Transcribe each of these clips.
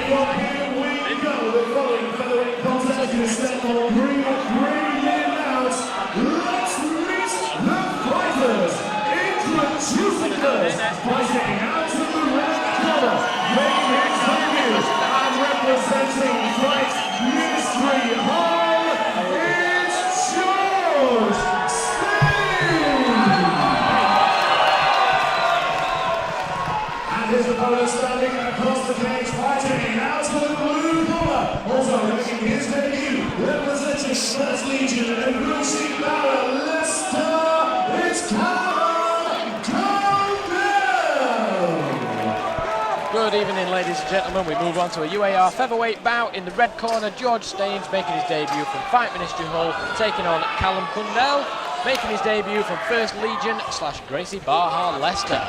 here we go. The following featherweight contest is set for 3 minutes. Let's meet the fighters. Introducing us by stepping out to the red corner, making his debut and representing Fight Ministry Hall, it's George Stein. And his opponent standing across the cage, fighting out to the blue corner, also making his debut, representing First Legion and Lucy Barra Leicester, it's Callum, Cundell. Good evening, ladies and gentlemen. We move on to a UAR featherweight bout. In the red corner, George Staines making his debut from Fight Ministry Hull, taking on Callum Cundell, making his debut from First Legion / Gracie Barra Leicester.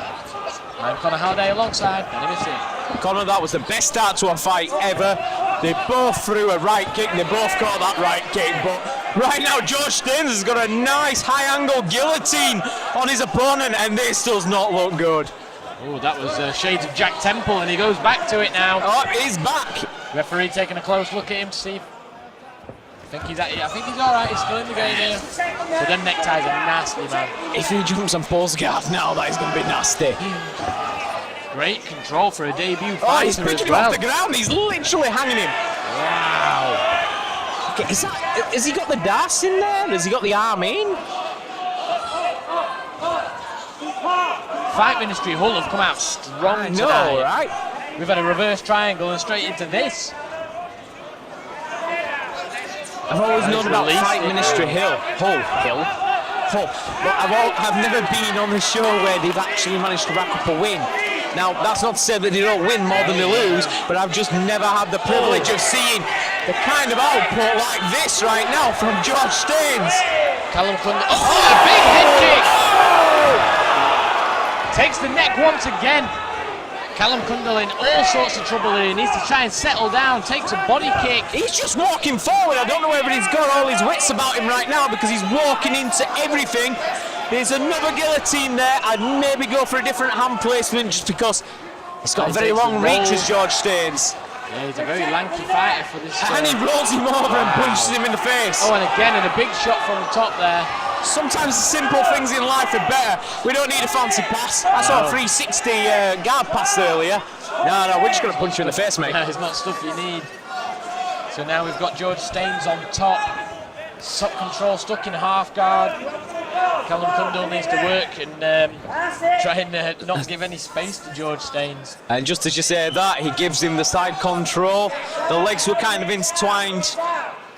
I'm Connor Halliday alongside Benny Missy. Connor, that was the best start to a fight ever. They both threw a right kick, they both caught that right kick, but right now George Staines has got a nice high-angle guillotine on his opponent, and this does not look good. Oh, that was shades of Jack Temple, and he goes back to it now. Oh, he's back. Referee taking a close look at him to see if... I think he's all right. He's still in the game here. But them neckties are nasty, man. If he jumps on post guard now, that is going to be nasty. Great control for a debut fighter. Oh, he's picking him off the ground. He's literally hanging him. Wow. Okay, has he got the das in there? Has he got the arm in? Fight Ministry Hull have come out strong tonight. No, right? We've had a reverse triangle and straight into this. I've always known about Fight Ministry Hull, but I've never been on a show where they've actually managed to rack up a win. Now, that's not to say that they don't win more than they lose, but I've just never had the privilege of seeing the kind of output like this right now from George Staines. Callum Cundell, a big head kick! Takes the neck once again. Callum Cundell in all sorts of trouble here. He needs to try and settle down, takes a body kick. He's just walking forward. I don't know whether he's got all his wits about him right now because he's walking into everything. There's another guillotine there. I'd maybe go for a different hand placement just because he's got a very long reach as George Staines. Yeah, he's a very lanky fighter for this. And he rolls him over and punches him in the face. Oh, and again, and a big shot from the top there. Sometimes the simple things in life are better. We don't need a fancy pass. I saw a 360 guard pass earlier. No, we're just going to punch you in the face, mate. No, it's not stuff you need. So now we've got George Staines on top. Top control stuck in half guard. Callum Cundell needs to work and try and not give any space to George Staines. And just as you say that, he gives him the side control. The legs were kind of intertwined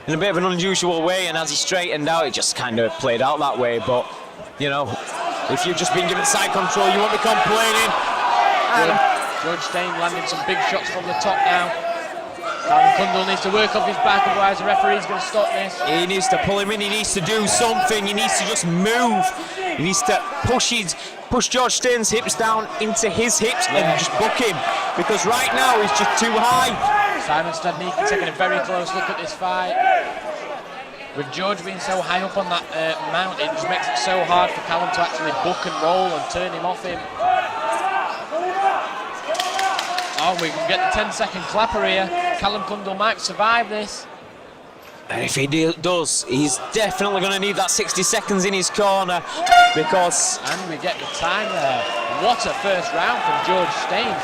in a bit of an unusual way, and as he straightened out, it just kind of played out that way. But, you know, if you've just been given side control, you won't be complaining. George Staines landing some big shots from the top now. Callum Cundell needs to work off his back, otherwise the referee's going to stop this. He needs to pull him in, he needs to do something, he needs to just move. He needs to push George Staines' hips down into his hips and just book him. Because right now he's just too high. Simon Stadnicki taking a very close look at this fight. With George being so high up on that mount, it just makes it so hard for Callum to actually book and roll and turn him off him. Oh, we can get the 10-second clapper here. Callum Cundell might survive this. And if he does, he's definitely going to need that 60 seconds in his corner because... And we get the time there. What a first round from George Staines.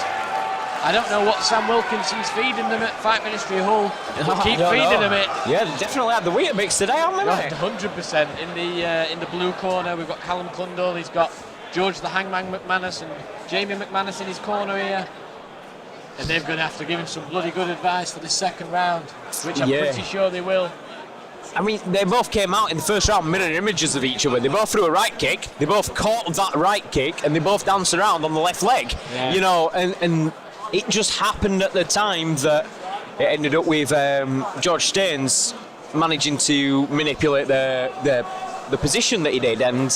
I don't know what Sam Wilkinson's feeding them at Fight Ministry Hull, but keep feeding them it. Yeah, they definitely had the wheat mix today, haven't they? 100%. In the blue corner, we've got Callum Cundell. He's got George the Hangman McManus and Jamie McManus in his corner here. And they're going to have to give him some bloody good advice for the second round, which I'm pretty sure they will. I mean, they both came out in the first round mirror images of each other. They both threw a right kick, they both caught that right kick, and they both danced around on the left leg. Yeah. You know, and it just happened at the time that it ended up with George Staines managing to manipulate the position that he did, and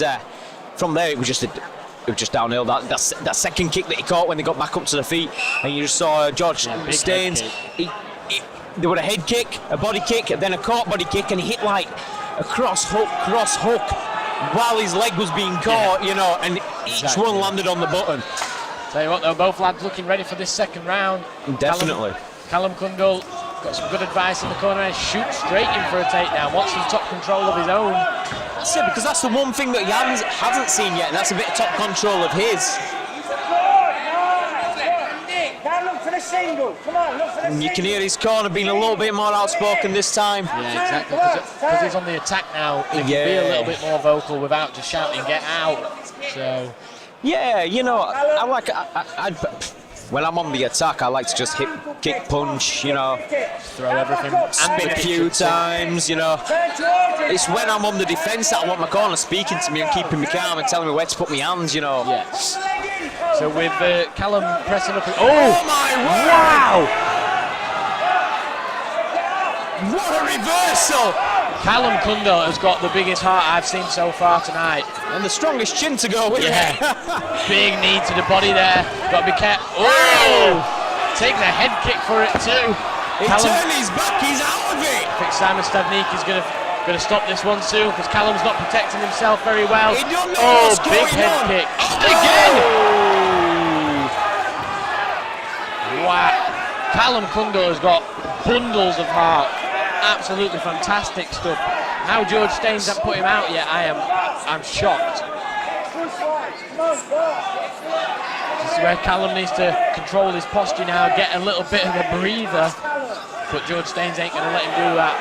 from there it was just downhill. That second kick that he caught when they got back up to the feet, and you just saw George Staines. There was a head kick, a body kick, and then a caught body kick, and he hit like a cross hook while his leg was being caught, you know, and each one landed on the button. Tell you what, though, both lads looking ready for this second round. Definitely. Callum Cundell got some good advice in the corner and shoots straight in for a takedown. Wants some top control of his own. That's it, because that's the one thing that he hasn't seen yet, and that's a bit of top control of his. And you can hear his corner being a little bit more outspoken this time. Yeah, exactly, because he's on the attack now. He can be a little bit more vocal without just shouting, get out. So, yeah, you know, when I'm on the attack, I like to just hit, kick, punch, you know. Throw everything. Spin a few times, you know. It's when I'm on the defence that I want my corner speaking to me and keeping me calm and telling me where to put my hands, you know. Yeah. So with Callum pressing up. Oh my word! Wow! What a reversal! Callum Cundell has got the biggest heart I've seen so far tonight. And the strongest chin to go with. Yeah. Big knee to the body there. Got to be careful. Oh! Taking a head kick for it too. He turned his back, he's out of it. I think Simon Stadnicki's going to stop this one soon because Callum's not protecting himself very well. He don't know what's big going head on. kick. Again! Wow. Callum Cundell has got bundles of heart. Absolutely fantastic stuff. How George Staines hasn't put him out yet, I'm shocked. This is where Callum needs to control his posture now, get a little bit of a breather. But George Staines ain't going to let him do that.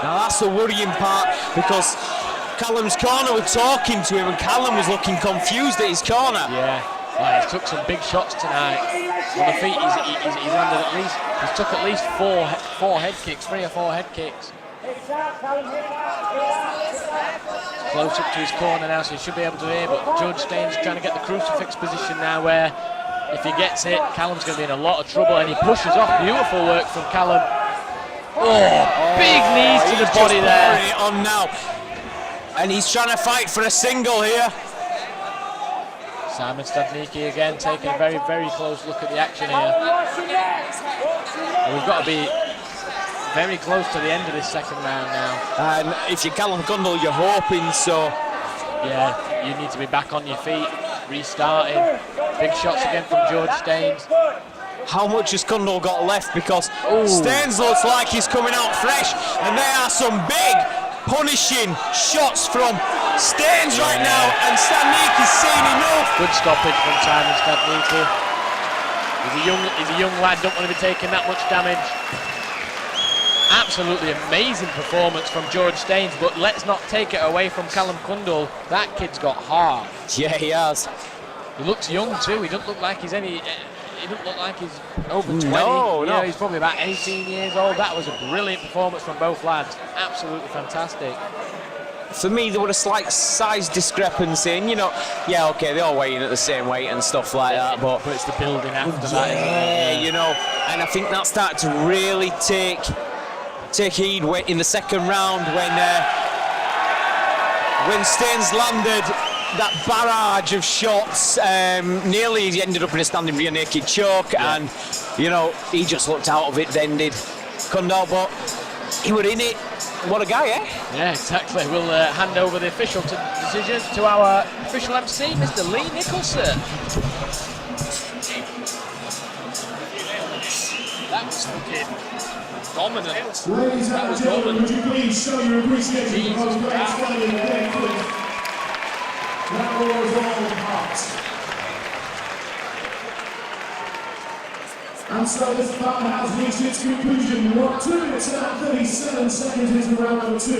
Now that's the worrying part, because Callum's corner were talking to him and Callum was looking confused at his corner. Yeah, well, he's took some big shots tonight. On the feet, he's landed at least. He's took at least four head kicks, 3 or 4 head kicks. Close up to his corner now, so he should be able to hear. But George Staines trying to get the crucifix position now, where if he gets it, Callum's going to be in a lot of trouble, and he pushes off. Beautiful work from Callum. Big knees to the body there. It on now, and he's trying to fight for a single here. Simon Stadnicki again taking a very, very close look at the action here. And we've got to be very close to the end of this second round now. And if you're Callum Cundell, you're hoping so. Yeah, you need to be back on your feet, restarting. Big shots again from George Staines. How much has Cundell got left? Because Staines looks like he's coming out fresh, and there are some big punishing shots from Staines right now, and Stadnicki's seen enough. Good stoppage from Simon Stadnicki. He's a young lad, don't want to be taking that much damage. Absolutely amazing performance from George Staines, but let's not take it away from Callum Cundell. That kid's got heart. Yeah, he has. He looks young too. He doesn't look like he's any. He doesn't look like he's over 20. No. He's probably about 18 years old. That was a brilliant performance from both lads. Absolutely fantastic. For me, there was a slight size discrepancy, and they all weigh in at the same weight and stuff like that, but it's the building after that, isn't it? Yeah, and I think that started to really take heed in the second round when Staines landed that barrage of shots. Nearly he ended up in a standing rear naked choke, and he just looked out of it then, did Cundell, but he was in it. What a guy, eh? Yeah, exactly. We'll hand over the official decision to our official MC, Mr. Lee Nicholson. That was fucking dominant. Ladies and gentlemen, would you please show your appreciation for those great fighting in the game, please? That was all hot. And so this bout has reached its conclusion. 2 minutes and 37 seconds into round number 2.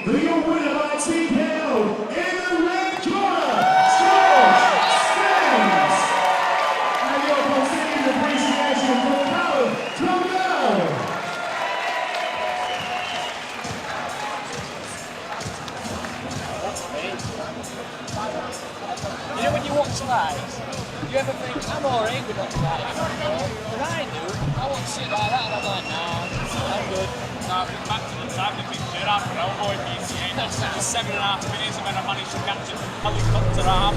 The winner by TKO in the red corner, George Staines. And your continued appreciation for Callum Cundell. When you watch live, you ever think, I'm alright with that live? But I do. I won't sit like that and I'm like, nah, I'm good. Back to the time, the picture after elbow in BCA, that's 7.5 minutes, and then I managed to catch it helicopter arm.